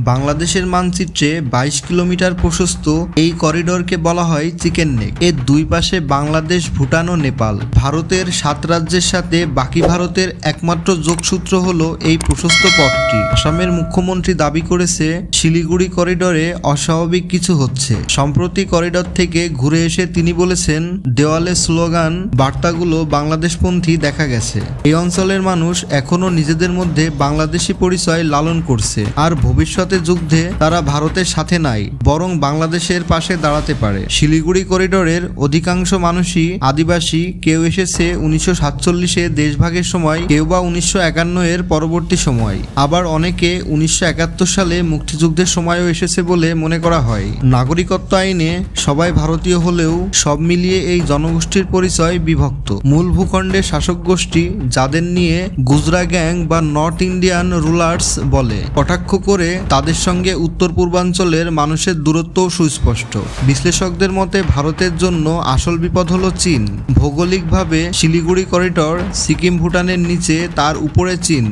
বাংলাদেশের মানচিত্রে ২২ কিলোমিটার প্রশস্ত এই করিডোরকে বলা হয় চিকেন নেক। এর দুই পাশে বাংলাদেশ, ভুটান ও নেপাল। ভারতের ৭ রাজ্যের সাথে বাকি ভারতের একমাত্র যোগসূত্র হলো এই প্রশস্ত পথটি। আসামের মুখ্যমন্ত্রী দাবি করেছে শিলিগুড়ি করিডোরে অস্বাভাবিক কিছু হচ্ছে। সম্প্রতি করিডোর থেকে ঘুরে এসে তিনি বলেছেন, দেওয়ালে স্লোগান, বার্তাগুলো বাংলাদেশপন্থী দেখা গেছে। এই অঞ্চলের মানুষ এখনো নিজেদের মধ্যে বাংলাদেশি পরিচয় লালন করছে, আর ভবিষ্যতে যুদ্ধে তারা ভারতের সাথে নাই, বরং বাংলাদেশের পাশে দাঁড়াতে পারে। শিলিগুড়ি করিডোরের অধিকাংশ মানুষই আদিবাসী। কেউ এসেছে 1947-এ দেশভাগের সময়, কেউ বা 1951-এর পরবর্তী সময়, আবার অনেকে 1971 সালে মুক্তিযুদ্ধের সময়ও এসেছে বলে মনে করা হয়। নাগরিকত্ব আইনে সবাই ভারতীয় হলেও সব মিলিয়ে এই জনগোষ্ঠীর পরিচয় বিভক্ত। মূল ভূখণ্ডের শাসক গোষ্ঠী, যাদের নিয়ে গুজরা গ্যাং বা নর্থ ইন্ডিয়ান রুলার্স বলে, কটাক্ষ করে তাদের সঙ্গে উত্তর পূর্বাঞ্চলের মানুষের দূরত্ব সুস্পষ্ট। বিশ্লেষকদের মতে ভারতের জন্য আসল বিপদ হলো চীন। ভৌগোলিকভাবে শিলিগুড়ি করিডোর সিকিম ভুটানের নিচে, তার উপরে চীন।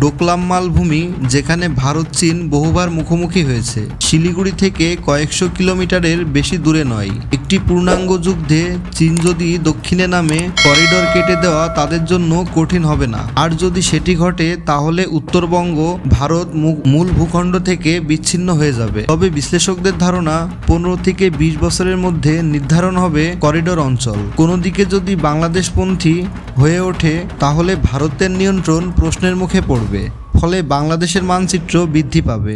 ডোকলাম মালভূমি, যেখানে ভারত চীন বহুবার মুখোমুখি হয়েছে। শিলিগুড়ি থেকে কয়েকশো কিলোমিটারের বেশি দূরে নয়। একটি পূর্ণাঙ্গ যুদ্ধে চীন যদি দক্ষিণে নামে, করিডোর কেটে দেওয়া তাদের জন্য কঠিন হবে না। আর যদি সেটি ঘটে, তাহলে উত্তরবঙ্গ ভারত মূল ভূখণ্ড থেকে বিচ্ছিন্ন হয়ে যাবে। তবে বিশ্লেষকদের ধারণা 15 থেকে 20 বছরের মধ্যে নির্ধারণ হবে করিডোর অঞ্চল। কোনো দিকে যদি বাংলাদেশপন্থী হয়ে ওঠে, তাহলে ভারতের নিয়ন্ত্রণ প্রশ্নের মুখে পড়বে। ফলে বাংলাদেশের মানচিত্র বৃদ্ধি পাবে।